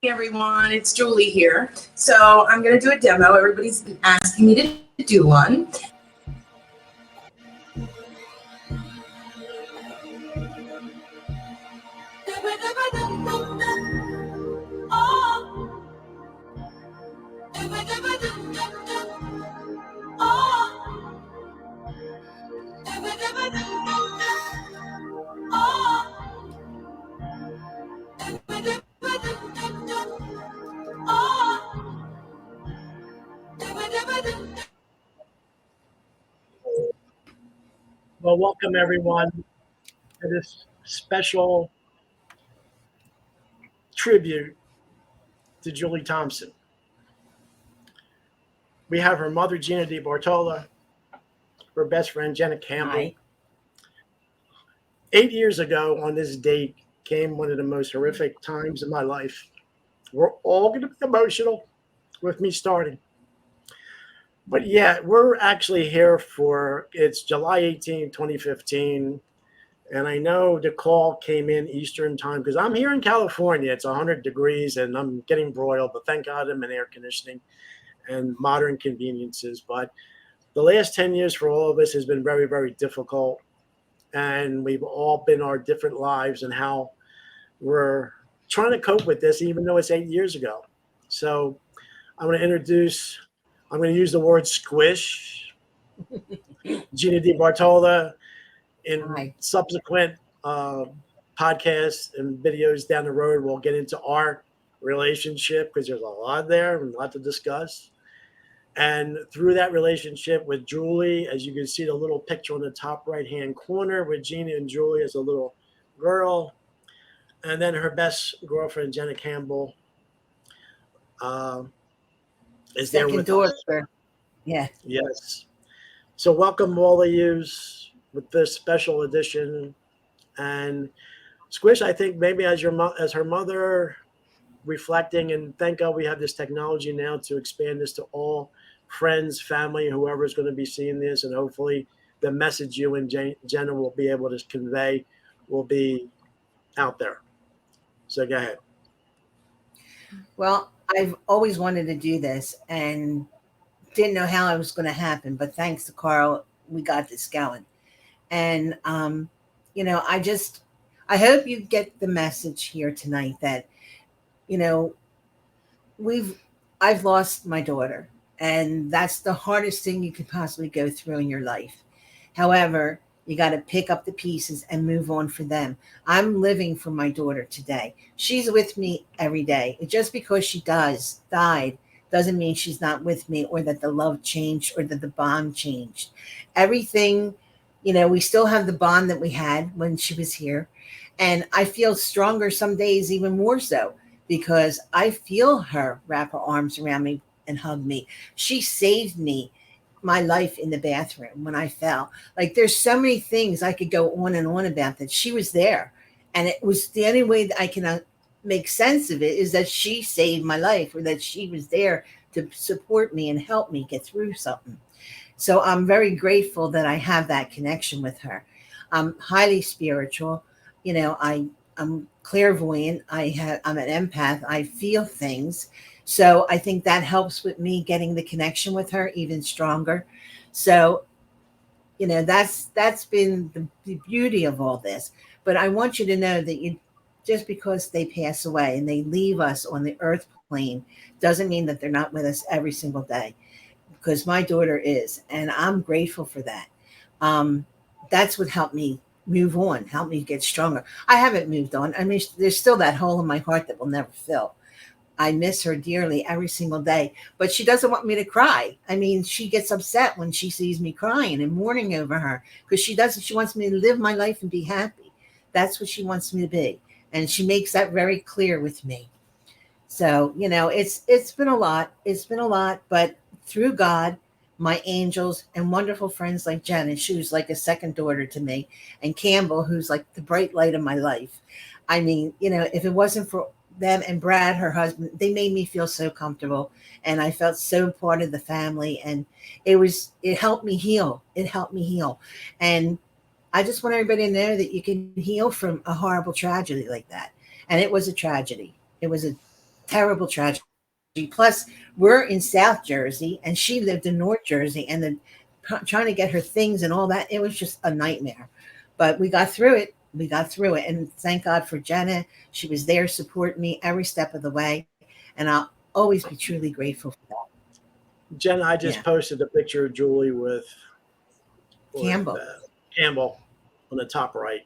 everyone, it's Julie here. So I'm going to do a demo. Everybody's been asking me to do one. Well, welcome everyone to this special tribute to Julie Thompson. We have her mother, Gina DiBartola, her best friend, Jenna Campbell. Hi. 8 years ago on this date came one of the most horrific times in my life. We're all going to be emotional with me starting. But yeah, we're actually here it's July 18, 2015. And I know the call came in Eastern time because I'm here in California. It's 100 degrees and I'm getting broiled, but thank God I'm in air conditioning and modern conveniences. But the last 10 years for all of us has been very, very difficult. And we've all been our different lives and how we're trying to cope with this, even though it's 8 years ago. So I'm going to use the word squish, Gina DiBartola. In subsequent podcasts and videos down the road, we'll get into our relationship because there's a lot there and a lot to discuss. And through that relationship with Julie, as you can see the little picture on the top right-hand corner with Gina and Julie as a little girl. And then her best girlfriend, Jenna Campbell, is there with us. Yeah. Yes. So welcome all of you with this special edition. And Squish, I think maybe as her mother reflecting, and thank God we have this technology now to expand this to all friends, family, whoever is going to be seeing this, and hopefully the message you and Jenna will be able to convey will be out there. So go ahead. Well, I've always wanted to do this and didn't know how it was going to happen, but thanks to Carl, we got this going. And, I hope you get the message here tonight that, I've lost my daughter, and that's the hardest thing you could possibly go through in your life. However, you got to pick up the pieces and move on for them. I'm living for my daughter today. She's with me every day. Just because she died doesn't mean she's not with me or that the love changed or that the bond changed. Everything, we still have the bond that we had when she was here. And I feel stronger some days, even more so, because I feel her wrap her arms around me and hug me. She saved me my life in the bathroom when I fell. Like, there's so many things I could go on and on about that. She was there. And it was the only way that I can make sense of it is that she saved my life, or that she was there to support me and help me get through something. So I'm very grateful that I have that connection with her. I'm highly spiritual. I'm clairvoyant. I'm an empath. I feel things. So I think that helps with me getting the connection with her even stronger. So, that's been the beauty of all this. But I want you to know that just because they pass away and they leave us on the earth plane doesn't mean that they're not with us every single day, because my daughter is, and I'm grateful for that. That's what helped me move on, helped me get stronger. I haven't moved on. I mean, there's still that hole in my heart that will never fill. I miss her dearly every single day, but she doesn't want me to cry. I mean, she gets upset when she sees me crying and mourning over her, because she wants me to live my life and be happy. That's what she wants me to be. And she makes that very clear with me. So, it's been a lot. It's been a lot, but through God, my angels, and wonderful friends like Janet, she was like a second daughter to me, and Campbell, who's like the bright light of my life. I mean, if it wasn't for them and Brad, her husband, they made me feel so comfortable, and I felt so part of the family, and it helped me heal. It helped me heal. And I just want everybody to know that you can heal from a horrible tragedy like that. And it was a tragedy. It was a Terrible tragedy. Plus, we're in South Jersey, and she lived in North Jersey, and then trying to get her things and all that, it was just a nightmare. But we got through it. We got through it, and thank God for Jenna. She was there supporting me every step of the way, and I'll always be truly grateful for that. Jen, I just Yeah. posted a picture of Julie with Campbell. Campbell on the top right.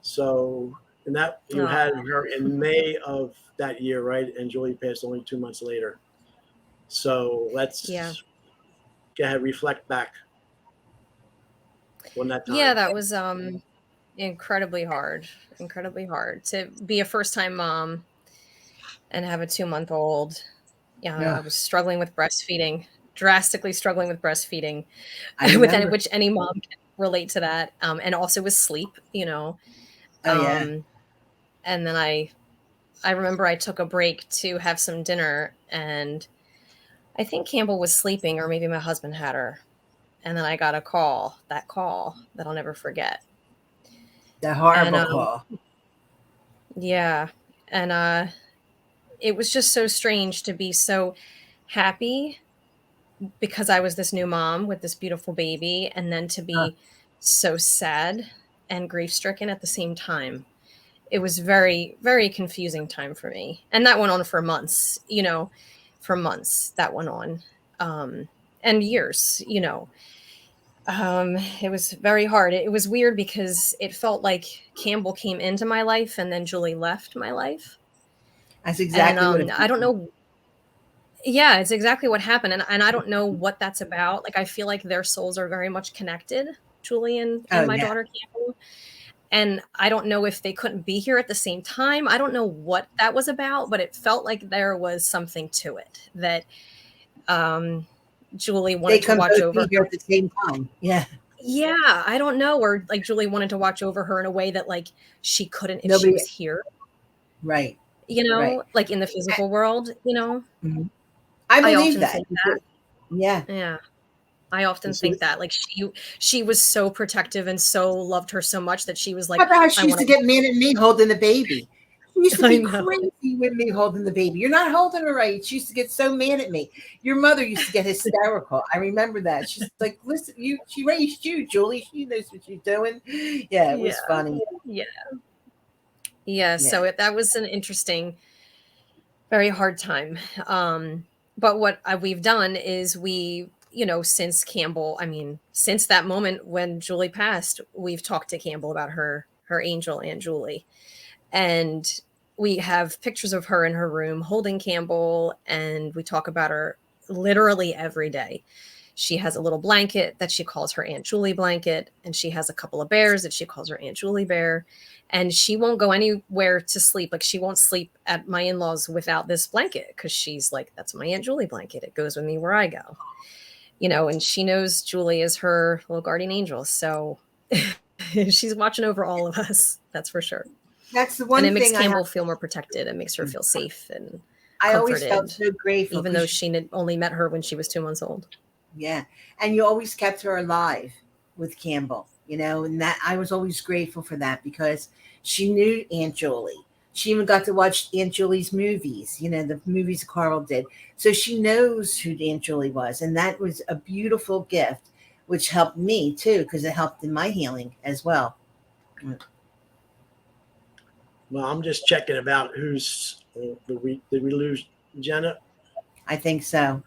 So, and that you Oh. had her in May of that year, right? And Julie passed only 2 months later. So let's go ahead, reflect back on that time. Yeah, that was incredibly hard to be a first-time mom and have a 2-month-old. Yeah. I was struggling with breastfeeding, drastically struggling with breastfeeding, I remember. which any mom can relate to that, and also with sleep, Oh, yeah. And then I remember I took a break to have some dinner, and I think Campbell was sleeping, or maybe my husband had her, and then I got that call that I'll never forget. The horrible And call. yeah, and it was just so strange to be so happy because I was this new mom with this beautiful baby, and then to be so sad and grief stricken at the same time. It was very, very confusing time for me. And that went on for months, for months that went on, and years, it was very hard. It was weird because it felt like Campbell came into my life and then Julie left my life. That's exactly what And I don't know. Yeah, it's exactly what happened. And I don't know what that's about. Like, I feel like their souls are very much connected, Julie and my yeah. daughter Campbell. And I don't know if they couldn't be here at the same time. I don't know what that was about, but it felt like there was something to it that Julie wanted to watch over be here at the same time. Yeah. Yeah, I don't know. Or like Julie wanted to watch over her in a way that like she couldn't if she was here. Right. Like in the physical world, Mhm. I believe that. Think that. Yeah. Yeah. I often think that like she was so protective and so loved her so much that she was like, how about how she used to get mad at me holding the baby? She used to be crazy with me holding the baby. You're not holding her right. She used to get so mad at me. Your mother used to get hysterical. I remember that. She's like, listen, she raised you, Julie. She knows what she's doing. Yeah, it was funny. Yeah. So that was an interesting, very hard time. But what we've done is since since that moment when Julie passed, we've talked to Campbell about her angel, Aunt Julie. And we have pictures of her in her room holding Campbell, and we talk about her literally every day. She has a little blanket that she calls her Aunt Julie blanket, and she has a couple of bears that she calls her Aunt Julie bear. And she won't go anywhere to sleep. Like, she won't sleep at my in-laws without this blanket because she's like, that's my Aunt Julie blanket. It goes with me where I go. And she knows Julie is her little guardian angel. So she's watching over all of us. That's for sure. That's the one thing. And it makes Campbell feel more protected. It makes her feel safe and I comforted, always felt so grateful. Even though she only met her when she was 2 months old. Yeah. And you always kept her alive with Campbell, and that I was always grateful for that because she knew Aunt Julie. She even got to watch Aunt Julie's movies, the movies Carl did. So she knows who Aunt Julie was. And that was a beautiful gift, which helped me too, because it helped in my healing as well. Well, I'm just checking about who's the week. Did we lose Jenna? I think so.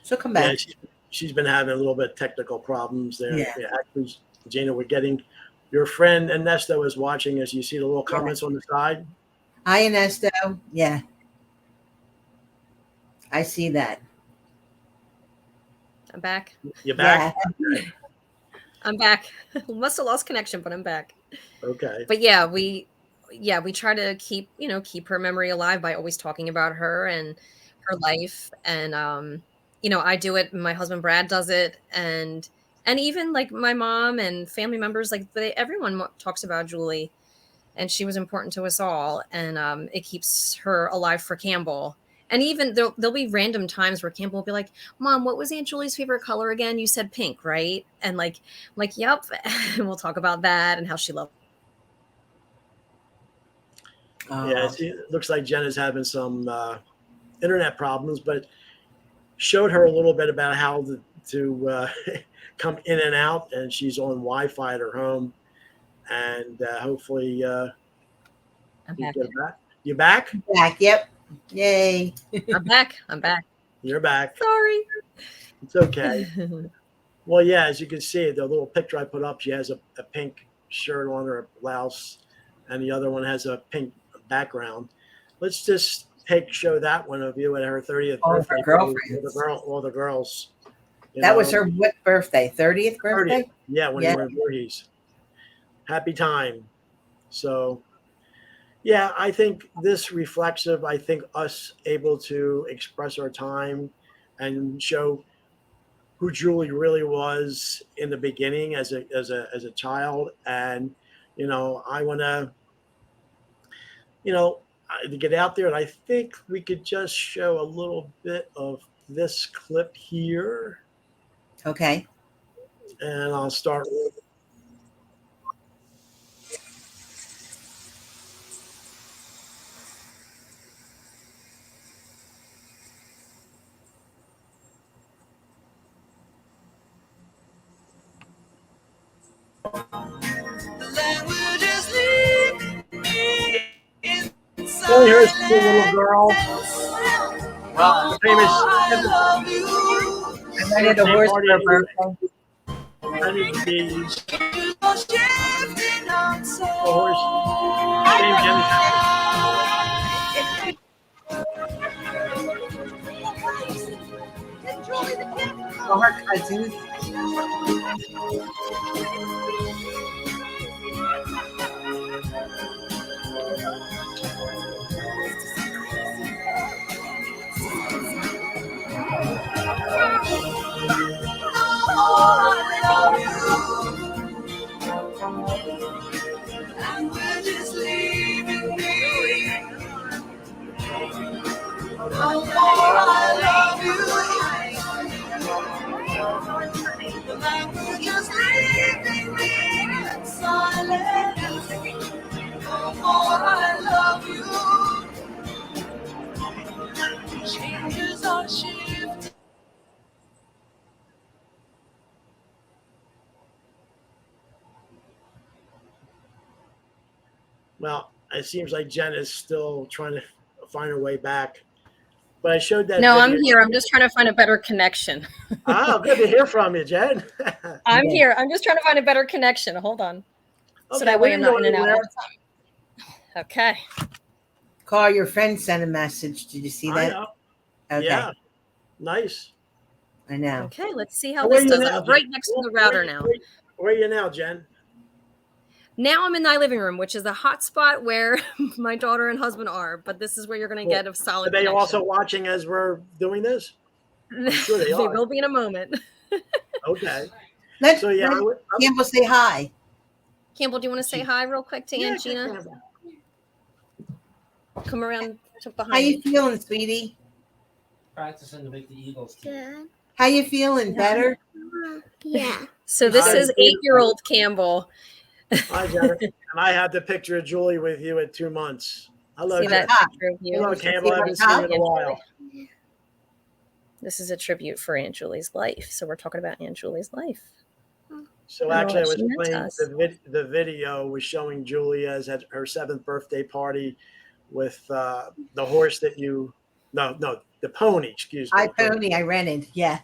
She'll come back. Yeah, she's been having a little bit of technical problems there. Yeah. Actually, Gina, we're getting your friend Ernesto is watching as you see the little comments on the side. Hi, Ernesto. Yeah. I see that. I'm back. You back? Yeah. I'm back. Must have lost connection, but I'm back. Okay. But we try to keep her memory alive by always talking about her and her life. And I do it. My husband Brad does it, and even like my mom and family members, like everyone talks about Julie, and she was important to us all. And it keeps her alive for Campbell. And even there'll be random times where Campbell will be like, Mom, what was Aunt Julie's favorite color again? You said pink, right? And like, yep. And we'll talk about that and how she loved. Yeah, it looks like Jen is having some internet problems, but showed her a little bit about how to come in and out, and she's on Wi-Fi at her home, and hopefully I'm you back. get back. You back? Back. Yep. Yay. I'm back. I'm back. You're back. Sorry. It's okay. Well, yeah, as you can see, the little picture I put up, she has a pink shirt on her blouse, and the other one has a pink background. Let's just show that one of you at her 30th All of birthday. her girlfriends. All the girls. That was her what birthday? 30th birthday? 30th. Yeah, when Yeah. you were in Voorhees. Happy time. So, yeah, I think this reflexive, I think us able to express our time and show who Julie really was in the beginning as a child. And, I want to, to get out there. And I think we could just show a little bit of this clip here. Okay. And I'll start with. So here's the little girl. Well, the famous. I rented a horse for her birthday. I need to be a horse. Same Jenny. All her cousins. Well, it seems like Jen is still trying to find her way back. But I showed that. No, video. I'm here. I'm just trying to find a better connection. Good to hear from you, Jen. I'm here. I'm just trying to find a better connection. Hold on. So that way I'm not in and out all the time. Okay. Carl, your friend sent a message. Did you see that? I know. Okay. Yeah. Nice. I know. Okay, let's see how this does. I'm right next to the router now. Where are you now, Jen? Now I'm in my living room, which is a hot spot where my daughter and husband are. But this is where you're going to get a solid. Are they also watching as we're doing this? I'm sure they are. will be in a moment. Okay. Let's Campbell say hi. Campbell, do you want to say hi real quick to Aunt Gina? Come around to behind. How you feeling, sweetie? Practicing to make the Eagles. Good. How you feeling? Better? Yeah. So this is 8-year-old Campbell. Hi, Jenna. And I have the picture of Julie with you at 2 months. Hello, Jen. Hello, Campbell. I haven't seen you in a while. This is a tribute for Aunt Julie's life. So we're talking about Aunt Julie's life. So actually, I was playing the video was showing Julie as at her 7th birthday party with the horse that the pony, excuse me. Pony, I rented, yeah.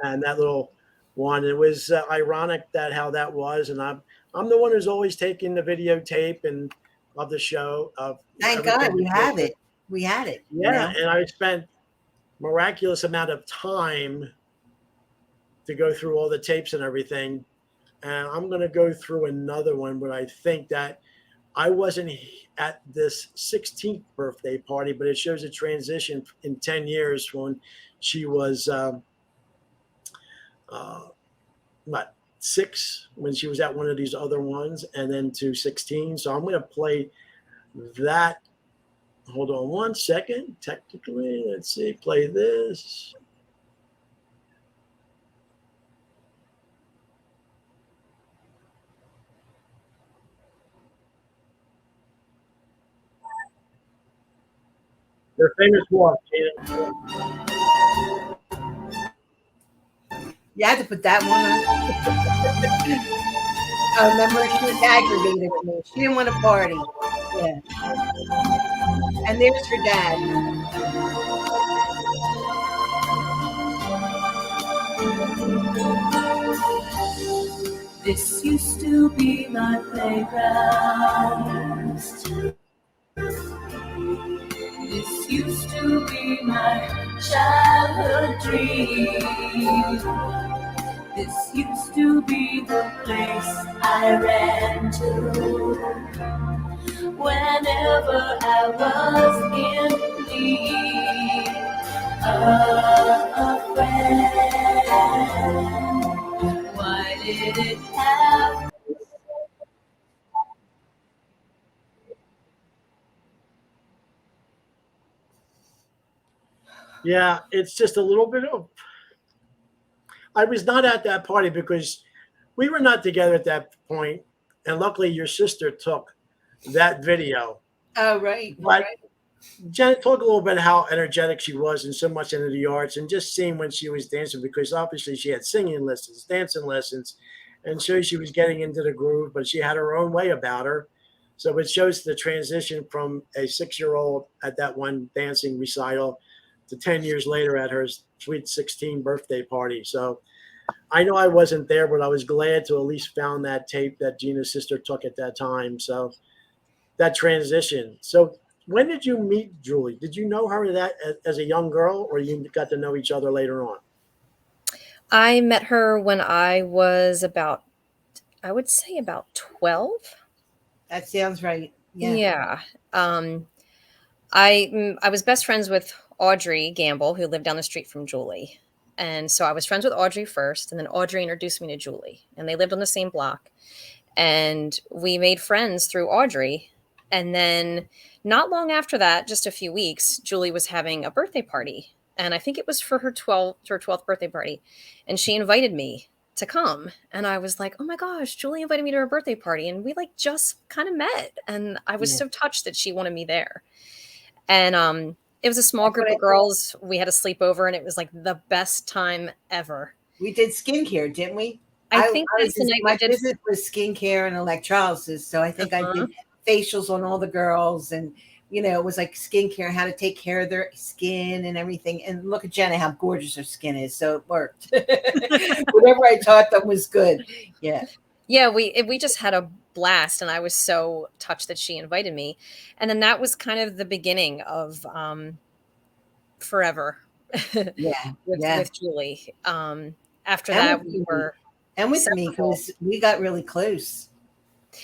And that little one, it was ironic that how that was, and I'm the one who's always taking the videotape and of the show. Thank God we have it. We had it. Yeah, and I spent miraculous amount of time to go through all the tapes and everything. And I'm going to go through another one where I think that I wasn't at this 16th birthday party, but it shows a transition in 10 years when she was, 6, when she was at one of these other ones, and then to 16. So I'm going to play that. Hold on one second. Technically, let's see, play this. Your famous walk. You had to put that one on. I remember she was aggravated with me. She didn't want to party. Yeah. And there's her dad. This used to be my playground. This used to be my childhood dream. This used to be the place I ran to whenever I was in need of a friend. Why did it have Yeah, it's just a little bit of. I was not at that party because we were not together at that point, and luckily your sister took that video. Oh, right. But Janet, talk a little bit how energetic she was and so much into the arts, and just seeing when she was dancing, because obviously she had singing lessons, dancing lessons, and so she was getting into the groove, but she had her own way about her. So it shows the transition from a 6-year-old at that one dancing recital to 10 years later at her sweet 16 birthday party. So I know I wasn't there, but I was glad to at least found that tape that Gina's sister took at that time. So that transition. So when did you meet Julie? Did you know her that as a young girl, or you got to know each other later on? I met her when I was about, I would say about 12. That sounds right. Yeah. Yeah. I was best friends with Audrey Gamble, who lived down the street from Julie. And so I was friends with Audrey first, and then Audrey introduced me to Julie, and they lived on the same block. And we made friends through Audrey. And then not long after that, just a few weeks, Julie was having a birthday party. And I think it was for her 12th birthday party. And she invited me to come. And I was like, oh my gosh, Julie invited me to her birthday party. And we like just kind of met. And I was so touched that she wanted me there. And it was a small group of girls. We had a sleepover, and it was like the best time ever. We did skincare, didn't we? I think that's the night my we did. business was skincare and electrolysis, so I think I did facials on all the girls, and it was like skincare, how to take care of their skin and everything. And look at Jenna, how gorgeous her skin is. So it worked. Whatever I taught them was good. Yeah. Yeah, we just had a blast, and I was so touched that she invited me. And then that was kind of the beginning of forever. Yeah. with Julie. After that, we were. And with me, because we got really close.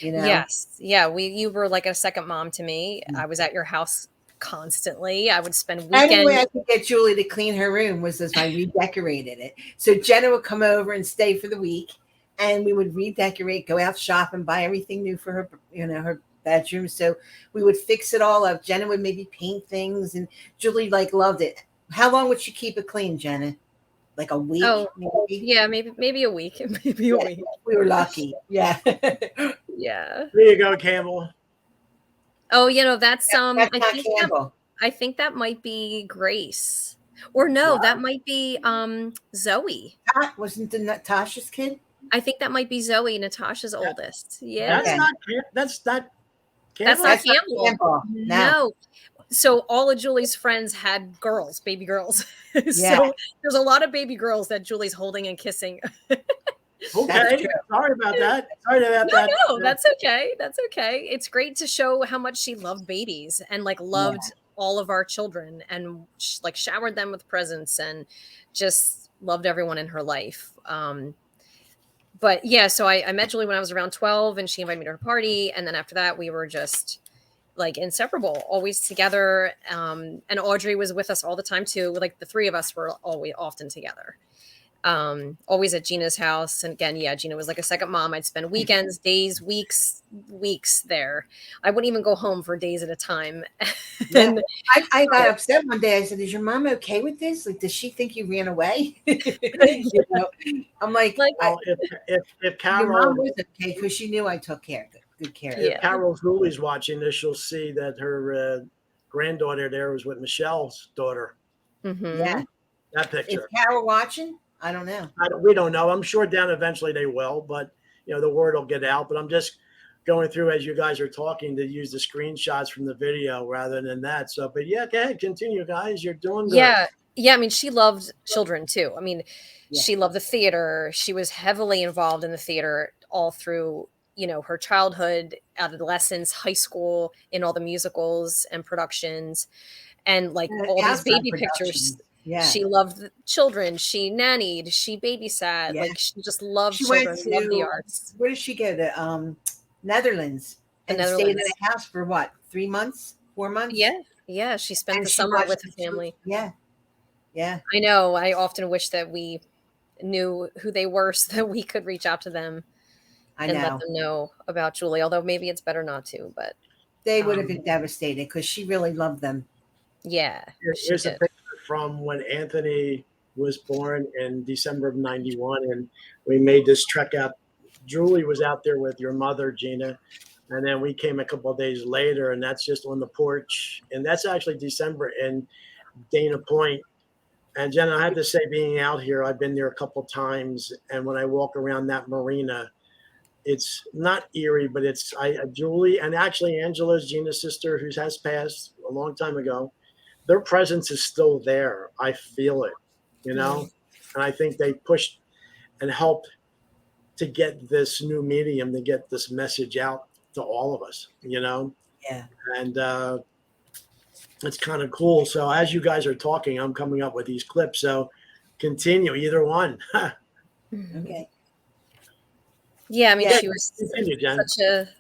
Yes. Yeah. You were like a second mom to me. I was at your house constantly. I would spend weekends. The only way I could get Julie to clean her room was as I redecorated it. So Jenna would come over and stay for the week, and we would redecorate, go out shopping, buy everything new for her, her bedroom. So we would fix it all up. Jenna would maybe paint things, and Julie loved it. How long would she keep it clean, Jenna? Like a week? Oh, maybe? Yeah, maybe a week. Maybe a week. We were lucky. Yeah. Yeah. There you go, Campbell. Oh, that's Campbell. I think that might be Grace. Or no, that might be Zoe. Wasn't the Natasha's kid? I think that might be Zoe, Natasha's oldest. Yeah. That's not Campbell. No. So all of Julie's friends had girls, baby girls. So there's a lot of baby girls that Julie's holding and kissing. Okay. Sorry about that. No, that's okay. That's okay. It's great to show how much she loved babies and loved all of our children, and showered them with presents and just loved everyone in her life. But yeah, so I met Julie when I was around 12, and she invited me to her party. And then after that, we were just inseparable, always together. And Audrey was with us all the time too. The three of us were always often together. Always at Gina's house. And again, Gina was like a second mom. I'd spend weekends, days, weeks there. I wouldn't even go home for days at a time. And I got upset one day. I said, is your mom okay with this? Does she think you ran away? I'm like if Carol, your mom was okay because she knew I took good care of her. If Carol Julie's watching this, she'll see that her granddaughter there was with Michelle's daughter. Mhm. Yeah. That Is picture. Carol watching? I don't know. We don't know. I'm sure down eventually they will, but the word will get out. But I'm just going through as you guys are talking to use the screenshots from the video rather than that. So, but yeah, go ahead, continue, guys. You're doing good. Yeah. Yeah, I mean, she loved children too. I mean, Yeah. she loved the theater. She was heavily involved in the theater all through, her childhood, adolescence, high school, in all the musicals and productions, and like all these Outside baby pictures. productions. Yeah. She loved the children. She nannied. She babysat. Yeah. Like she just loved She children, went loved the to arts. where did she go? To Netherlands The and stayed in Netherlands. a house for what? 3 months? 4 months? Yeah, yeah. She spent And the she summer watched with her the children. family. Yeah. Yeah. I know. I often wish that we knew who they were so that we could reach out to them I and let know. them know about Julie. Although maybe it's better not to, but They would have um, been devastated because she really loved them. yeah, she Here's a did. picture from when Anthony was born in December of '91, and we made this trek out. Julie was out there with your mother, Gina, and then we came a couple of days later, and that's just on the porch, and that's actually December in Dana Point. And Jenna, I have to say, being out here, I've been there a couple of times, and when I walk around that marina, it's not eerie, but it's Julie and actually Angela's Gina's sister, who has passed a long time ago. Their presence is still there. I feel it, and I think they pushed and helped to get this new medium, to get this message out to all of us, Yeah. and it's kind of cool. So as you guys are talking, I'm coming up with these clips. So continue either one. Okay. Yeah, I mean, Yeah. she was Continue, Jen.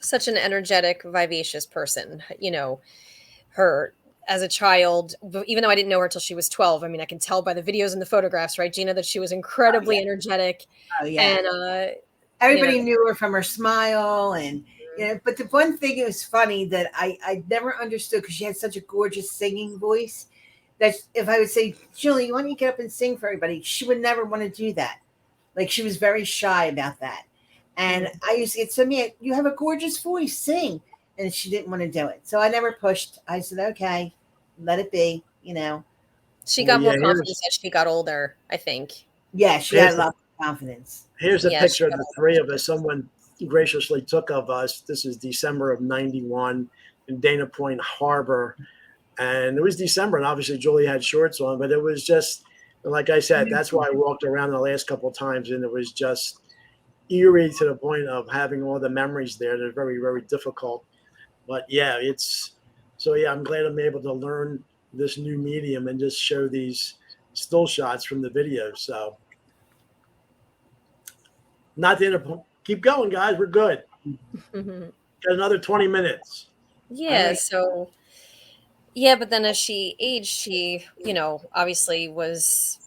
such an energetic, vivacious person. Her as a child, even though I didn't know her till she was 12. I mean, I can tell by the videos and the photographs, right, Gina, that she was incredibly energetic, Oh yeah. and Everybody knew her from her smile and but the one thing that was funny that I never understood because she had such a gorgeous singing voice that if I would say, Julie, why don't you get up and sing for everybody? She would never want to do that. Like she was very shy about that. And I used to get so mad, you have a gorgeous voice, sing. And she didn't want to do it. So I never pushed. I said, okay, let it be, she Well, got more yeah, confidence as she got older, I think. Yeah, she had a lot of confidence. Here's a Yeah, picture she of got the all the three of us. Someone graciously took of us. This is December of '91 in Dana Point Harbor. And it was December, and obviously Julie had shorts on, but it was just, like I said, that's why I walked around the last couple of times, and it was just eerie to the point of having all the memories there. They're very, very difficult. But yeah, I'm glad I'm able to learn this new medium and just show these still shots from the videos. So not the end. Keep going, guys. We're good. Mhm. Got another 20 minutes. Yeah, right. so yeah, but then as she aged, she, obviously was,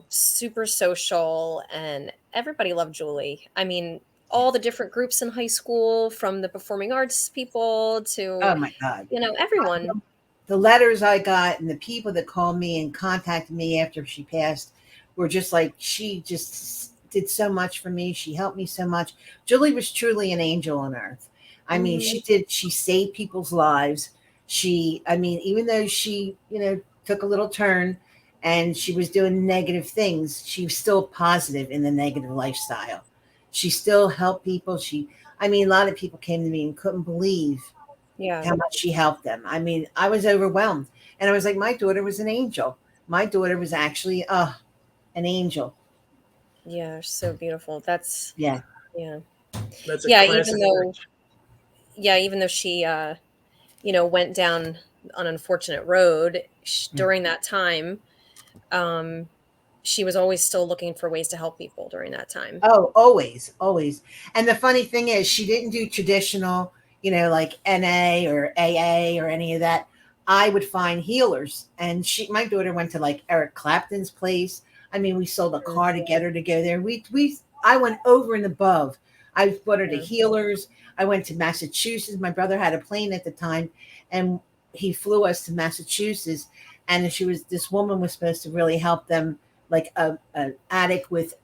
super social, and everybody loved Julie. I mean, all the different groups in high school, from the performing arts people to, Oh my God. everyone. The letters I got and the people that called me and contacted me after she passed were just like, she just did so much for me. She helped me so much. Julie was truly an angel on earth. I mean, she saved people's lives. Even though she, took a little turn and she was doing negative things, she was still positive in the negative lifestyle. She still helped people. A lot of people came to me and couldn't believe Yeah. how much she helped them. I mean, I was overwhelmed. And I was like, my daughter was an angel. My daughter was actually an angel. Yeah, so beautiful. That's Yeah. yeah. That's a Yeah, classic. even though she went down an unfortunate road during that time, she was always still looking for ways to help people during that time. Oh, always, always. And the funny thing is, she didn't do traditional, like NA or AA or any of that. I would find healers. And my daughter went to like Eric Clapton's place. I mean, we sold a car to get her to go there. I went over and above. I brought her to healers. I went to Massachusetts. My brother had a plane at the time, and he flew us to Massachusetts. And this woman was supposed to really help them, like an addict with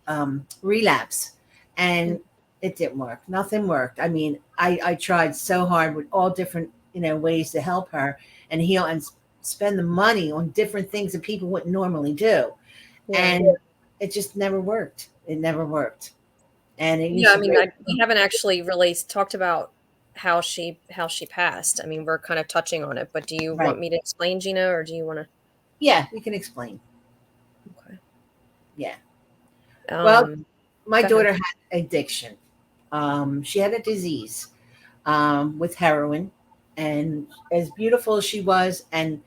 relapse, and it didn't work. Nothing worked. I mean, I tried so hard with all different, ways to help her and heal and spend the money on different things that people wouldn't normally do. Yeah. And it just never worked. It never worked. And it used Yeah, I to mean, break. we haven't actually really talked about how she passed. I mean, we're kind of touching on it, but do you Right. want me to explain, Gina, or do you want to? Yeah, we can explain. Okay. Yeah. Well, my go daughter ahead. had addiction. She had a disease with heroin, and as beautiful as she was, and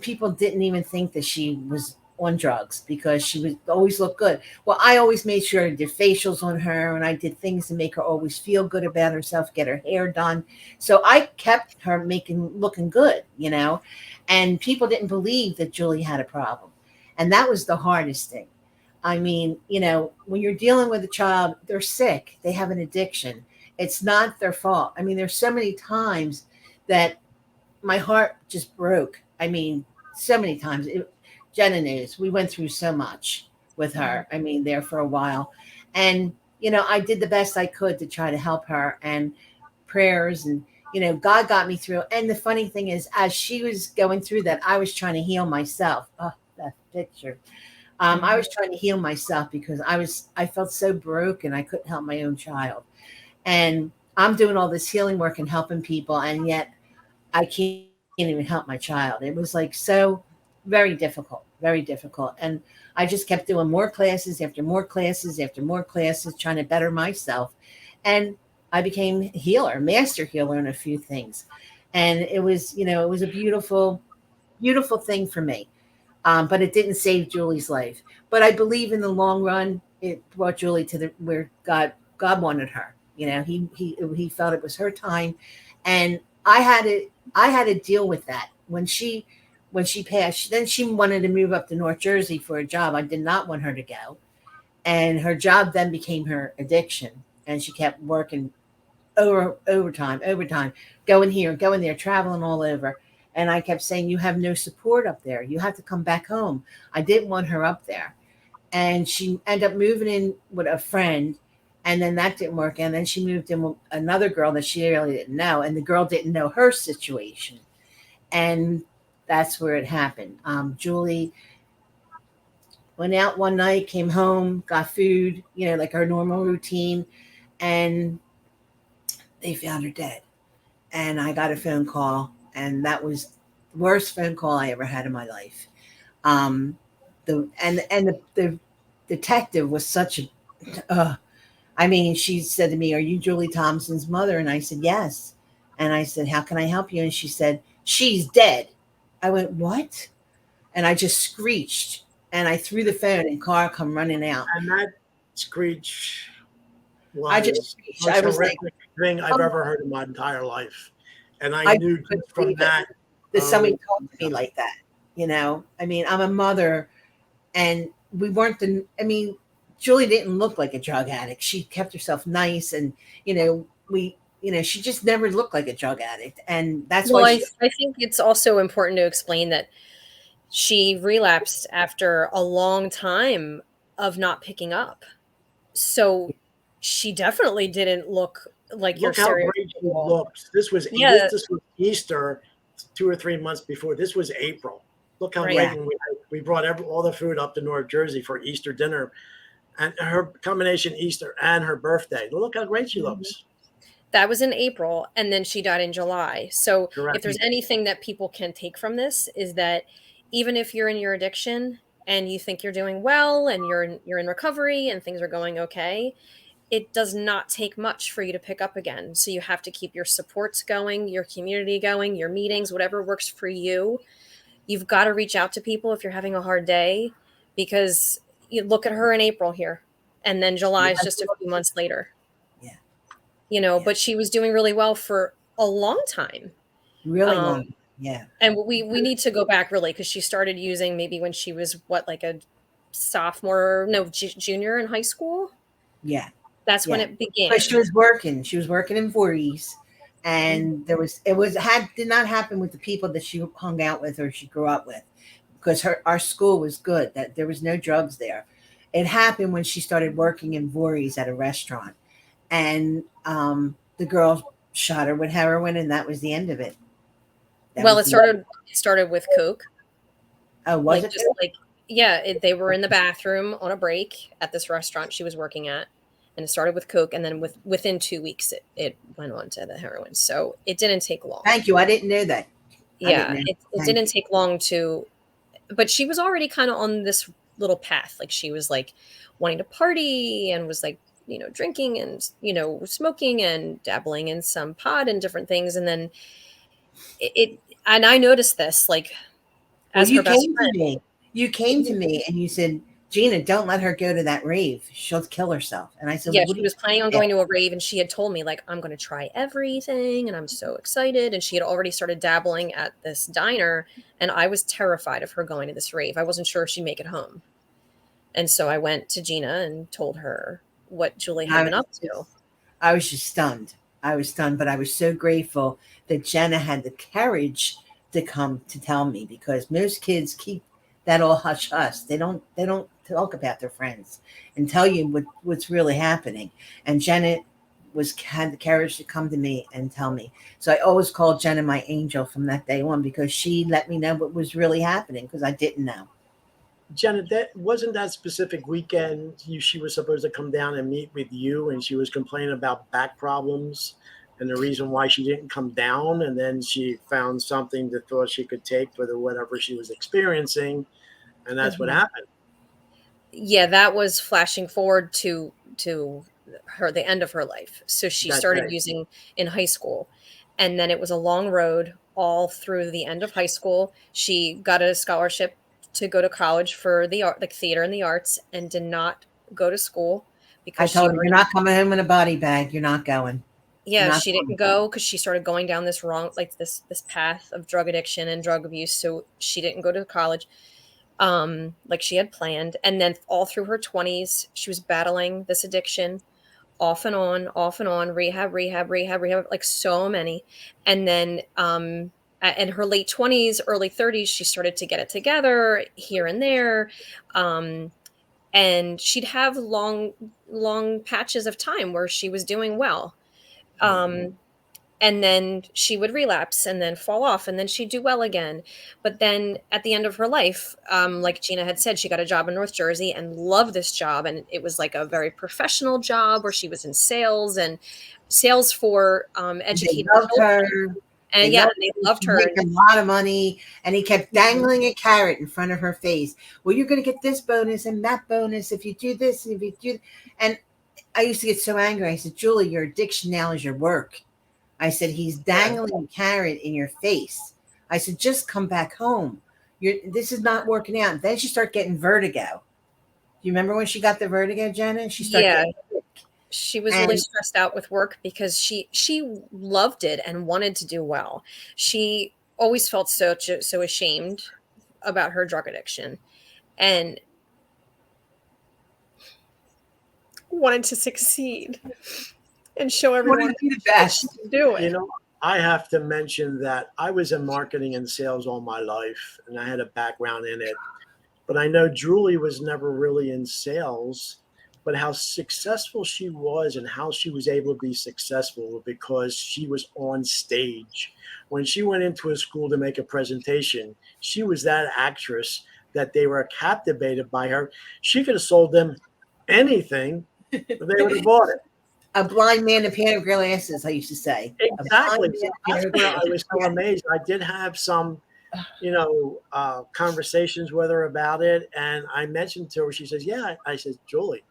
people didn't even think that she was on drugs because she was always looked good. Well, I always made sure I did facials on her, and I did things to make her always feel good about herself, get her hair done. So I kept her looking good, and people didn't believe that Julie had a problem. And that was the hardest thing. I mean, when you're dealing with a child, they're sick, they have an addiction. It's not their fault. I mean, there's so many times that my heart just broke. I mean, so many times. Jenna knows we went through so much with her. I mean, there for a while. And, I did the best I could to try to help her, and prayers, and, God got me through. And the funny thing is, as she was going through that, I was trying to heal myself. Oh, that picture. I was trying to heal myself because I felt so broken. I couldn't help my own child. And I'm doing all this healing work and helping people, and yet I can't even help my child. It was like so very difficult, very difficult. And I just kept doing more classes after more classes after more classes, trying to better myself. And I became healer, master healer in a few things. And it was, it was a beautiful, beautiful thing for me. But it didn't save Julie's life. But I believe in the long run, it brought Julie to where God wanted her. He felt it was her time, and I had to deal with that when she passed. Then she wanted to move up to North Jersey for a job. I did not want her to go, and her job then became her addiction, and she kept working overtime, going here, going there, traveling all over. And I kept saying, you have no support up there. You have to come back home. I didn't want her up there. And she ended up moving in with a friend. And then that didn't work. And then she moved in with another girl that she really didn't know. And the girl didn't know her situation. And that's where it happened. Julie went out one night, came home, got food, like her normal routine. And they found her dead. And I got a phone call, and that was the worst phone call I ever had in my life. The detective was such a, she said to me, "Are you Julie Thompson's mother?" And I said, "Yes." And I said, "How can I help you?" And she said, "She's dead." I went, "What?" And I just screeched, and I threw the phone, and car come running out. And that screech was I just screeched. the I most was like, horrific thing I've ever heard in my entire life. And I knew just from that somebody talked to me like that. I'm a mother, and we weren't Julie didn't look like a drug addict. She kept herself nice, and she just never looked like a drug addict. And that's why I think it's also important to explain that she relapsed after a long time of not picking up. So she definitely didn't look like your look how great she stereotypical. looks. This was Easter 2 or 3 months before. This was April. Look how Right. great. And we brought all the food up to North Jersey for Easter dinner, and her combination Easter and her birthday. Look how great she looks. That was in April, and then she died in July. So Correct. if there's anything that people can take from this, is that even if you're in your addiction and you think you're doing well and you're in recovery and things are going okay, it does not take much for you to pick up again. So you have to keep your supports going, your community going, your meetings, whatever works for you. You've got to reach out to people if you're having a hard day, because you look at her in April here, and then July is just a few months later. Yeah. But she was doing really well for a long time. Really long. Yeah. And we need to go back really, because she started using maybe when she was like a junior in high school. Yeah. That's when it began. But she was working. She was working in Voorhees, and did not happen with the people that she hung out with or she grew up with, because our school was good. That there was no drugs there. It happened when she started working in Voorhees at a restaurant, and the girl shot her with heroin, and that was the end of it. Well, it started with coke. Oh, was Like it? just like yeah, they were in the bathroom on a break at this restaurant she was working at, and it started with coke, and then within 2 weeks it went on to the heroin. So it didn't take long. Thank you. I didn't know that. Yeah, it didn't take long to, but she was already kind of on this little path. Like she was like wanting to party and was like, drinking and, smoking and dabbling in some pot and different things. And then and I noticed this, like, as her best friend. You came to me and you said, Gina, don't let her go to that rave. She'll kill herself. And I said, yeah, she was planning on going to a rave, and she had told me, like, I'm going to try everything, and I'm so excited. And she had already started dabbling at this diner, and I was terrified of her going to this rave. I wasn't sure if she'd make it home. And so I went to Gina and told her what Julie had been up to. I was just stunned. I was stunned, but I was so grateful that Jenna had the courage to come to tell me, because most kids keep that all hush hush. They don't talk about their friends and tell you what's really happening. And Jenna had the courage to come to me and tell me. So I always called Jenna my angel from that day on, because she let me know what was really happening, because I didn't know. Jenna, that wasn't that specific weekend she was supposed to come down and meet with you, and she was complaining about back problems and the reason why she didn't come down, and then she found something that thought she could take for whatever she was experiencing, and that's what happened. Yeah, that was flashing forward to her, the end of her life. So she started using in high school, and then it was a long road all through the end of high school. She got a scholarship to go to college for the art, like theater and the arts, and did not go to school because I told her, you're not coming home in a body bag. You're not going. Yeah, she didn't go because she started going down this this path of drug addiction and drug abuse. So she didn't go to college like she had planned. And then all through her 20s, she was battling this addiction off and on, rehab, like so many. And then in her late 20s, early 30s, she started to get it together here and there. And she'd have long patches of time where she was doing well. And then she would relapse and then fall off, and then she'd do well again. But then at the end of her life, like Gina had said, she got a job in North Jersey and loved this job. And it was like a very professional job where she was in sales for educating children. And they loved her. A lot of money, and he kept dangling a carrot in front of her face. Well, you're going to get this bonus and that bonus if you do this and if you do. And I used to get so angry. I said, Julie, your addiction now is your work. I said, he's dangling a carrot in your face. I said, just come back home. This is not working out. And then she started getting vertigo. Do you remember when she got the vertigo, Jenna? She started she was really stressed out with work because she loved it and wanted to do well. She always felt so ashamed about her drug addiction and wanted to succeed and show everyone the best. Do it. You know, I have to mention that I was in marketing and sales all my life, and I had a background in it. But I know Julie was never really in sales, but how successful she was and how she was able to be successful because she was on stage. When she went into a school to make a presentation, she was that actress that they were captivated by her. She could have sold them anything, but they would have bought it. A blind man in a pair of glasses, I used to say. Exactly. That's where I was so amazed. I did have some, conversations with her about it. And I mentioned to her, she says, yeah. I said, Julie,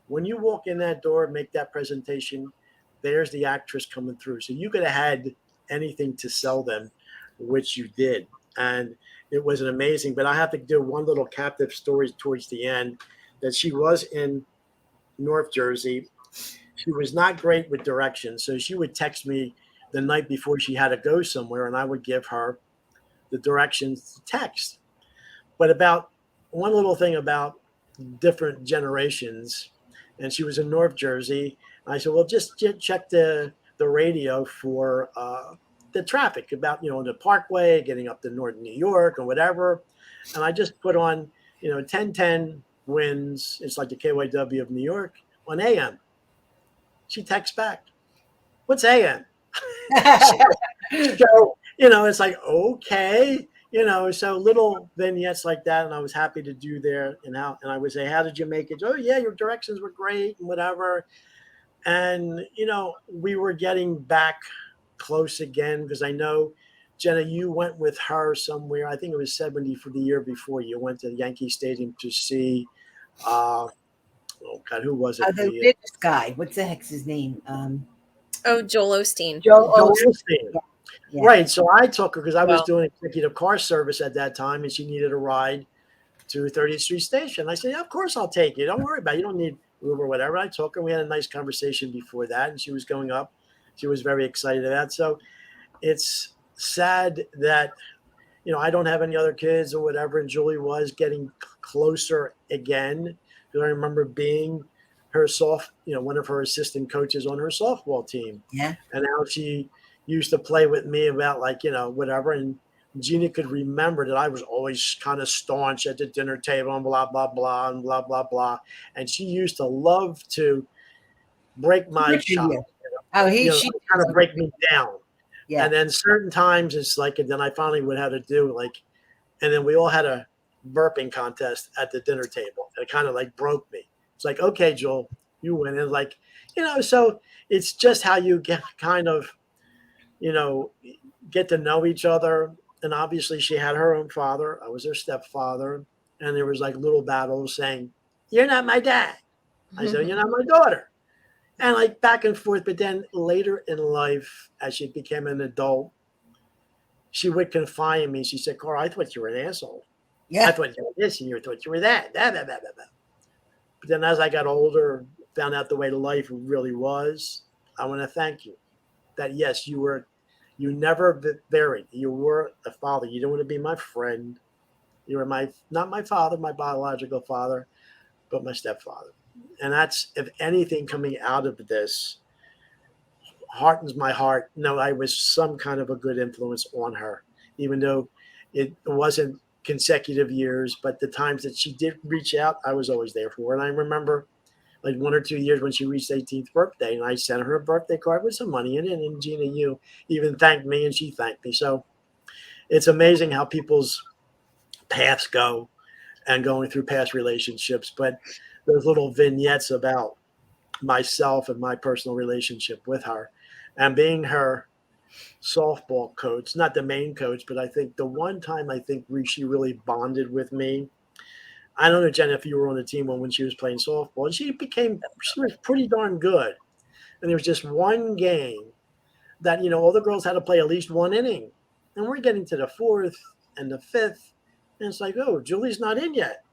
when you walk in that door and make that presentation, there's the actress coming through. So you could have had anything to sell them, which you did. And it was an amazing, but I have to do one little captive story towards the end that she was in North Jersey. She was not great with directions. So she would text me the night before she had to go somewhere, and I would give her the directions to text. But about one little thing about different generations, and she was in North Jersey. I said, well, just check the radio for the traffic about, the Parkway, getting up to Northern New York or whatever. And I just put on, 1010 wins. It's like the KYW of New York on AM. She texts back, what's AM? So, it's like, okay, so little vignettes like that. And I was happy to do there. And I would say, how did you make it? Oh, yeah, your directions were great and whatever. And, we were getting back close again because I know, Jenna, you went with her somewhere. I think it was 70 for the year before. You went to Yankee Stadium to see, oh God, who was it? The British guy. What's the heck's his name? Oh, Joel Osteen. Joe. Joel Osteen. Osteen. Yeah. Right. So I took her because I was Wow. doing executive car service at that time and she needed a ride to 30th Street Station. I said, yeah, of course I'll take you. Don't worry about it. You don't need Uber or whatever. I took her. We had a nice conversation before that and she was going up. She was very excited about that. So it's sad that, I don't have any other kids or whatever. And Julie was getting closer again. Because I remember being her one of her assistant coaches on her softball team. Yeah. And now she used to play with me about whatever. And Gina could remember that I was always kind of staunch at the dinner table and blah, blah, blah, and blah, blah, blah. And she used to love to break my chop. She kind of break me down. Yeah. And then certain times it's like, and then I finally would have to do and then we all had a burping contest at the dinner table. And it kind of broke me. It's like, okay, Joel, you win. And so it's just how you get kind of, get to know each other. And obviously she had her own father. I was her stepfather. And there was little battles saying, you're not my dad. I said, you're not my daughter. And back and forth. But then later in life, as she became an adult, she would confide in me. She said, Carl, I thought you were an asshole. Yeah. I thought you were this and you thought you were that. Blah, blah, blah, blah, blah. But then as I got older, found out the way life really was, I want to thank you. That yes, you never varied. You were a father. You didn't want to be my friend. You were not my father, my biological father, but my stepfather. And that's, if anything coming out of this heartens my heart. No, I was some kind of a good influence on her, even though it wasn't consecutive years, but the times that she did reach out, I was always there for her. And I remember 1 or 2 years when she reached 18th birthday, and I sent her a birthday card with some money in it. And Gina, you even thanked me and she thanked me. So it's amazing how people's paths go and going through past relationships. But those little vignettes about myself and my personal relationship with her and being her softball coach, not the main coach, but I think the one time she really bonded with me. I don't know, Jen, if you were on the team when she was playing softball, and she was pretty darn good. And there was just one game that, all the girls had to play at least one inning. And we're getting to the fourth and the fifth. And it's like, oh, Julie's not in yet.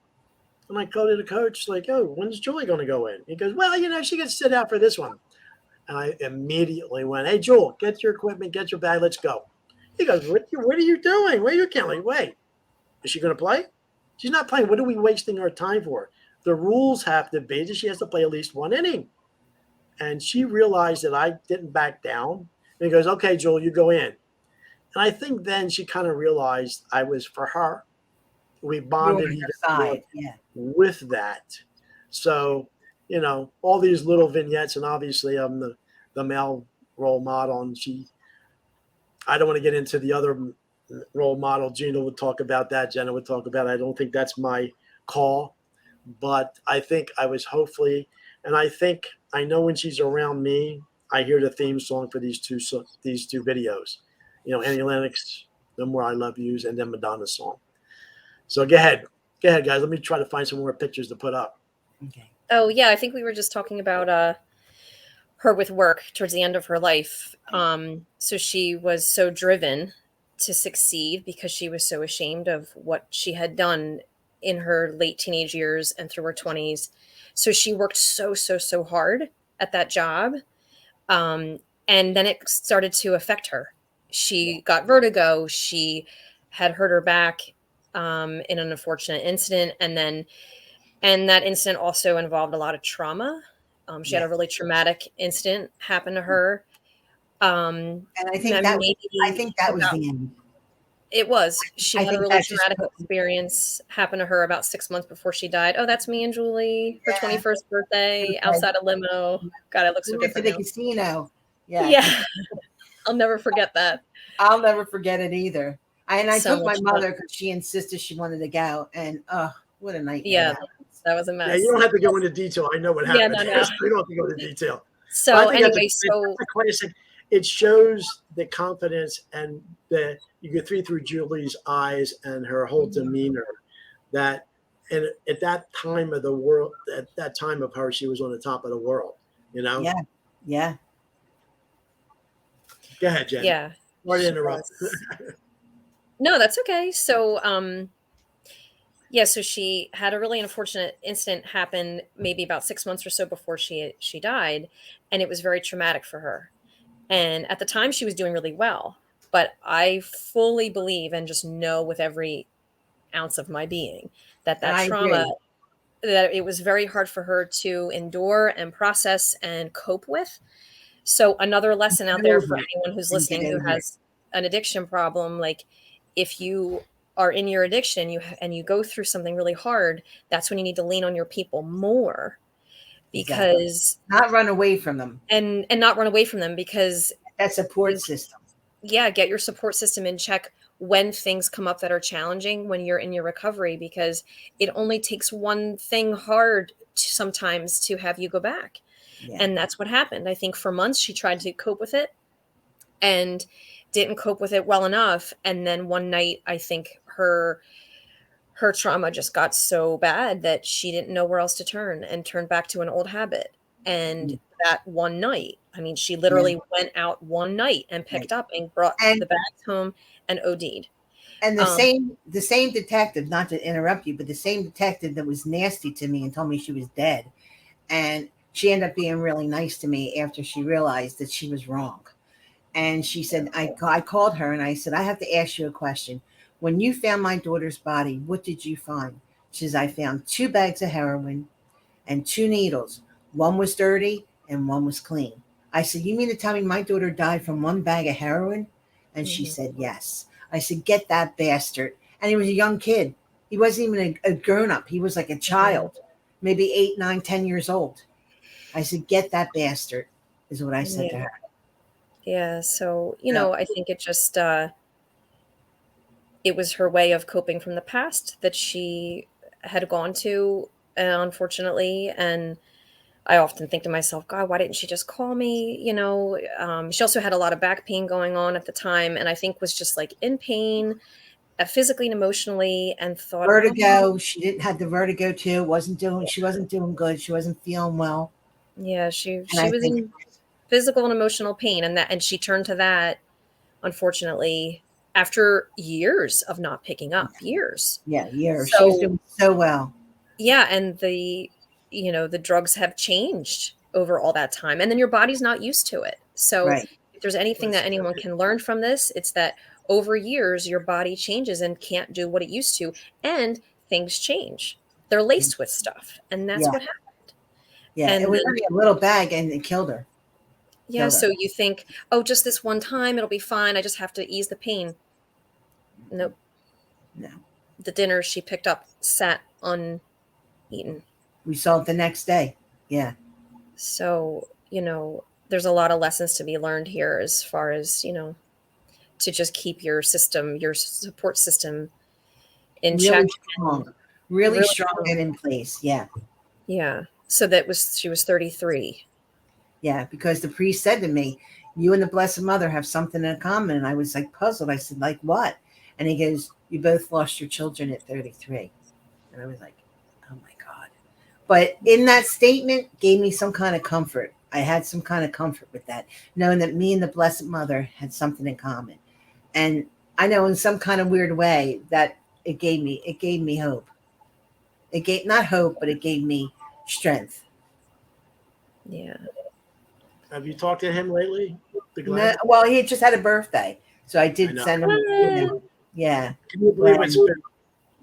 And I go to the coach, oh, when's Julie going to go in? He goes, well, she can sit out for this one. And I immediately went, hey, Jewel, get your equipment, get your bag, let's go. He goes, what are you doing? What are you counting? Wait, is she going to play? She's not playing. What are we wasting our time for? The rules have to be that she has to play at least one inning. And she realized that I didn't back down. And he goes, okay, Jewel, you go in. And I think then she kind of realized I was for her. We bonded even with that. So, all these little vignettes, and obviously I'm the male role model. And I don't want to get into the other role model. Gina would talk about that. Jenna would talk about it. I don't think that's my call, but I think I was hopefully, and I know when she's around me, I hear the theme song for these two videos, Annie Lennox, No More I Love Yous, and then Madonna's song. So go ahead, guys. Let me try to find some more pictures to put up. Okay. Oh yeah, I think we were just talking about her with work towards the end of her life. So she was so driven to succeed because she was so ashamed of what she had done in her late teenage years and through her 20s. So she worked so hard at that job. And then it started to affect her. She got vertigo. She had hurt her back in an unfortunate incident. And that incident also involved a lot of trauma. She had a really traumatic incident happen to her. And I think that was the end. It was. She had a really traumatic experience happen to her about 6 months before she died. Oh, that's me and Julie, her 21st birthday, outside a limo. God, I look so We went to different the now. casino. Yeah. I'll never forget that. I'll never forget it either. I So took my much fun. mother because she insisted she wanted to go, and what a nightmare! Yeah, that was. that was a Yeah, mess. you don't have to go into detail. I know what Yeah, happened. no. We don't have to go into detail. But So I think anyway, that's a classic. It shows the confidence and the you could see through Julie's eyes and her whole demeanor that, and at that time of the world, at that time of her, she was on the top of the world. You know. Yeah, yeah. Go ahead, Jen. yeah. Sorry to she interrupt. was- No, that's okay. So yeah, so she had a really unfortunate incident happen maybe about 6 months or so before she died, and it was very traumatic for her. And at the time, she was doing really well, but I fully believe and just know with every ounce of my being that And that I trauma, agree. that it was very hard for her to endure and process and cope with. So another lesson out Get there for over it anyone who's and get listening who over it. has an addiction problem, like if you are in your addiction, and you go through something really hard, that's when you need to lean on your people more, Exactly. because Not run away from them. and not run away from them, because That support system. yeah, get your support system in check when things come up that are challenging when you're in your recovery, because it only takes one thing hard sometimes to have you go back. Yeah. And that's what happened. I think for months she tried to cope with it and didn't cope with it well enough. And then one night, I think her trauma just got so bad that she didn't know where else to turn and turned back to an old habit. And that one night, I mean, she literally went out one night and picked up and brought And the bags home and OD'd. and the same detective, not to interrupt you, but the same detective that was nasty to me and told me she was dead, and she ended up being really nice to me after she realized that she was wrong. And she said, I called her and I said, I have to ask you a question. When you found my daughter's body, what did you find? She says, I found 2 bags of heroin and 2 needles. One was dirty and one was clean. I said, you mean to tell me my daughter died from 1 bag of heroin? And she said, yes. I said, get that bastard. And he was a young kid. He wasn't even a grown up. He was like a child, maybe 8, 9, 10 years old. I said, get that bastard, is what I said to her. Yeah. So, I think it just, it was her way of coping from the past that she had gone to, unfortunately. And I often think to myself, God, why didn't she just call me? She also had a lot of back pain going on at the time, and I think was just like in pain, physically and emotionally, and thought, Vertigo. She didn't have the vertigo too. She wasn't doing good. She wasn't feeling well. yeah, she And I was think in physical and emotional pain, and she turned to that, unfortunately, after years of not picking up, years. Yeah, years. So, she was doing so well. Yeah, and the drugs have changed over all that time, and then your body's not used to it. So Right. if there's anything that anyone can learn from this, it's that over years your body changes and can't do what it used to, and things change. They're laced with stuff, and that's Yeah. what happened. Yeah. And It was then, only a little bag and it killed her. yeah, so you think, oh, just this one time, it'll be fine. I just have to ease the pain. Nope. No. The dinner she picked up sat uneaten. We saw it the next day. Yeah. So, there's a lot of lessons to be learned here as far as, to just keep your support system in check. Really strong and in place. Yeah. Yeah. So she was 33. Yeah. Because the priest said to me, you and the Blessed Mother have something in common. And I was like puzzled. I said, like what? And he goes, you both lost your children at 33. And I was like, oh my God. But in that statement gave me some kind of comfort. I had some kind of comfort with that, knowing that me and the Blessed Mother had something in common. And I know in some kind of weird way that it gave me hope. It gave not hope, but it gave me strength. Yeah. Have you talked to him lately? No, well, he had just had a birthday. So I did send him. Yeah. Can you believe it's been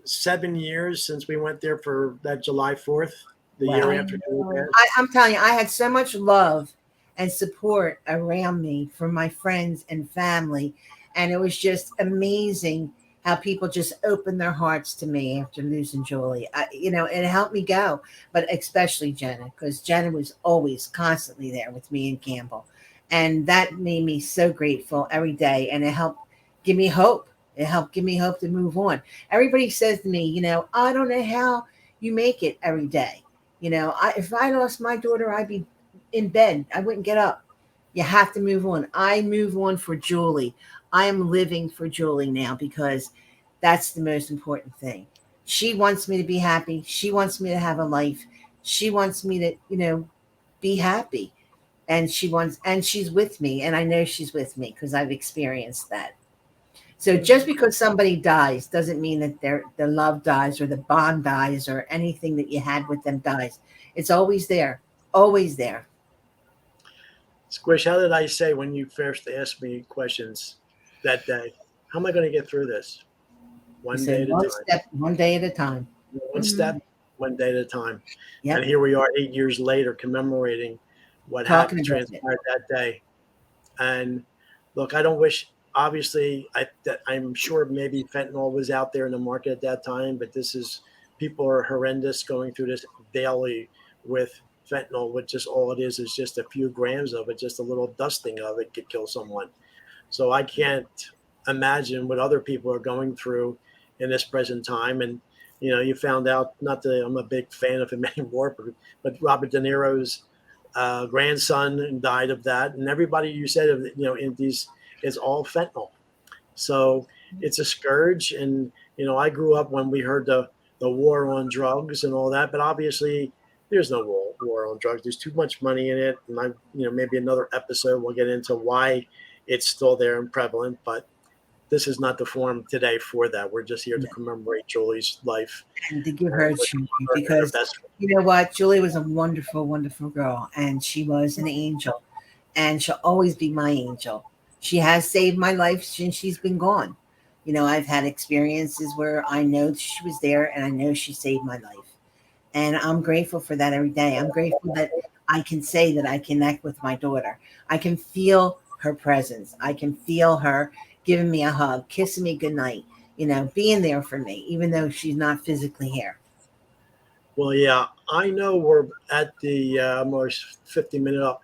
7 years since we went there for that July 4th, the year after Julie passed? I'm telling you, I had so much love and support around me from my friends and family. And it was just amazing how people just opened their hearts to me after losing Julie. It helped me go, but especially Jenna, because Jenna was always constantly there with me and Campbell. And that made me so grateful every day. And it helped give me hope. It helped give me hope to move on. Everybody says to me, I don't know how you make it every day. If I lost my daughter, I'd be in bed. I wouldn't get up. You have to move on. I move on for Julie. I am living for Julie now because that's the most important thing. She wants me to be happy. She wants me to have a life. She wants me to, be happy. And she's with me. And I know she's with me because I've experienced that. So just because somebody dies doesn't mean that their love dies or the bond dies or anything that you had with them dies. It's always there, always there. Squish, how did I say when you first asked me questions that day? How am I going to get through this? You One say day at a one time. step, one day at a time. One step, one day at a time. Yep. And here we are 8 years later commemorating what Talking happened, about it. transpired that day. And look, I don't wish, obviously, I'm sure maybe fentanyl was out there in the market at that time, but people are horrendous going through this daily with fentanyl, which just all it is just a few grams of it, just a little dusting of it could kill someone. So I can't imagine what other people are going through in this present time. And, you found out, not that I'm a big fan of him anymore, but Robert De Niro's grandson died of that. And everybody you said, in these, is all fentanyl. So it's a scourge. And, I grew up when we heard the war on drugs and all that, but obviously there's no war on drugs. There's too much money in it. And maybe another episode we'll get into why it's still there and prevalent, but this is not the forum today for that. We're just here to commemorate Julie's life And to give her a tribute because best. you know what? Julie was a wonderful, wonderful girl and she was an angel and she'll always be my angel. She has saved my life since she's been gone. I've had experiences where I know she was there and I know she saved my life. And I'm grateful for that every day. I'm grateful that I can say that I connect with my daughter. I can feel her presence. I can feel her giving me a hug, kissing me goodnight, being there for me, even though she's not physically here. Well, yeah, I know we're at the almost 50-minute up.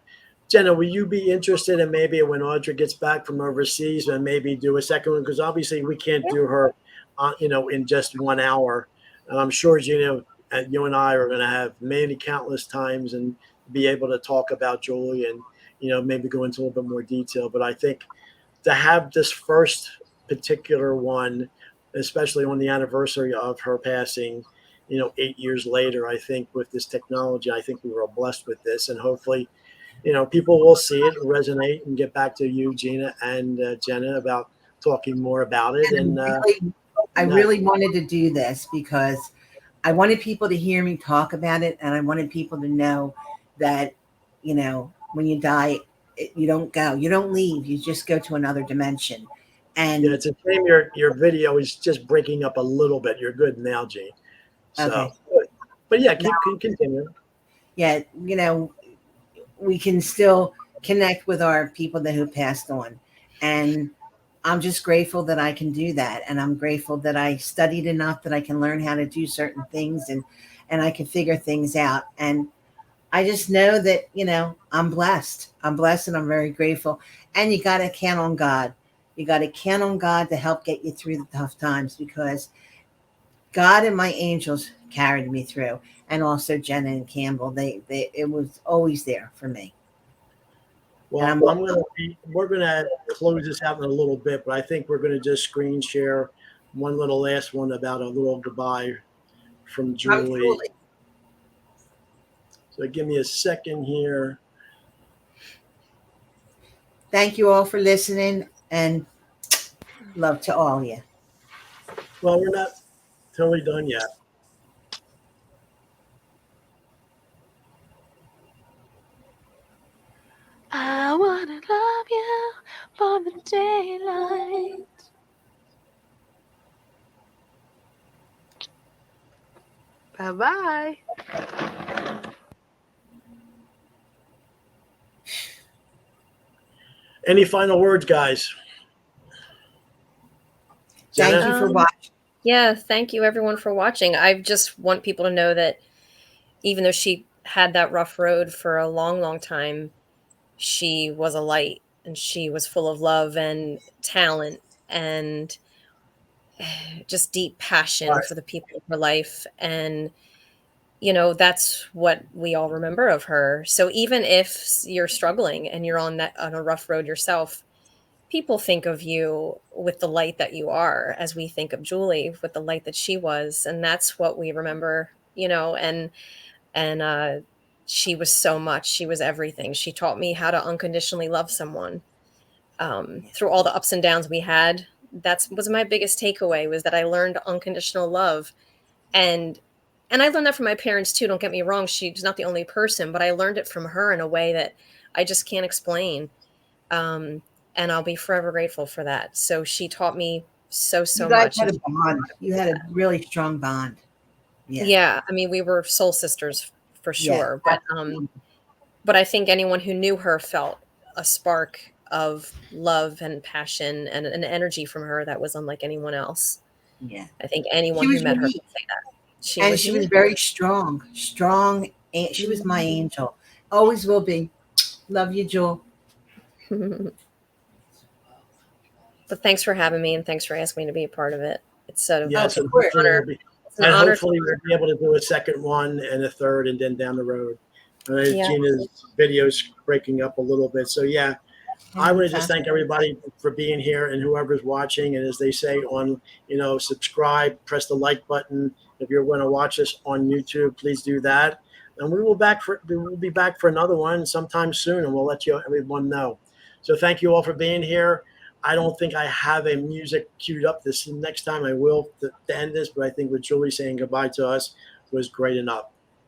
Jenna, will you be interested in maybe when Audra gets back from overseas and maybe do a second one? Because obviously we can't do her, in just 1 hour. And I'm sure, Gina, you and I are going to have many countless times and be able to talk about Julie and, maybe go into a little bit more detail. But I think to have this first particular one, especially on the anniversary of her passing, 8 years later, I think with this technology, I think we were blessed with this. And hopefully, people will see it and resonate and get back to you, Gina and Jenna, about talking more about it. And I really wanted to do this because I wanted people to hear me talk about it. And I wanted people to know that, when you die, you don't go, you don't leave, you just go to another dimension. And yeah, it's a shame your video is just breaking up a little bit. You're good now, Gene. So, okay. But yeah, continue. Yeah, we can still connect with our people who passed on. And I'm just grateful that I can do that. And I'm grateful that I studied enough that I can learn how to do certain things and I can figure things out. And I just know that, I'm blessed. I'm blessed and I'm very grateful. And you got to count on God. You got to count on God to help get you through the tough times because God and my angels carried me through. And also Jenna and Campbell, it was always there for me. Well, we're gonna close this out in a little bit, but I think we're gonna just screen share one little last one about a little goodbye from Julie. So give me a second here. Thank you all for listening and love to all of you. Well, we're not totally done yet. I wanna love you from the daylight. Bye-bye. Any final words, guys? Thank you for watching. Yeah, thank you everyone for watching. I just want people to know that even though she had that rough road for a long, long time, she was a light, and she was full of love and talent and just deep passion Right. for the people of her life. And that's what we all remember of her. So even if you're struggling and you're on a rough road yourself, people think of you with the light that you are, as we think of Julie with the light that she was. And that's what we remember, and she was so much. She was everything. She taught me how to unconditionally love someone. Through all the ups and downs we had, that was my biggest takeaway, was that I learned unconditional love. And I learned that from my parents too. Don't get me wrong. She's not the only person, but I learned it from her in a way that I just can't explain. And I'll be forever grateful for that. So she taught me so You guys much. had a bond. You had a really strong bond. Yeah. Yeah. I mean, we were soul sisters for Yeah. sure. But I think anyone who knew her felt a spark of love and passion and an energy from her that was unlike anyone else. Yeah. I think anyone She who was met her unique. could say that. She And was she was unique. very strong. Strong. She was my angel. Always will be. Love you, Jewel. But thanks for having me, and thanks for asking me to be a part of it. It's so Yes, of and course. hopefully we'll be, It's an and honor. hopefully we'll be able to do a second one and a third, and then down the road. Yeah. Gina's video's breaking up a little bit, so yeah. I want to just thank everybody for being here and whoever's watching. And as they say subscribe, press the like button. If you're going to watch us on YouTube, please do that. And we'll be back for another one sometime soon, and we'll let everyone know. So thank you all for being here. I don't think I have a music queued up this next time. I will to end this, but I think with Julie saying goodbye to us was great enough.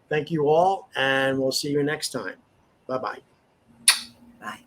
Thank you all, and we'll see you next time. Bye-bye. Bye.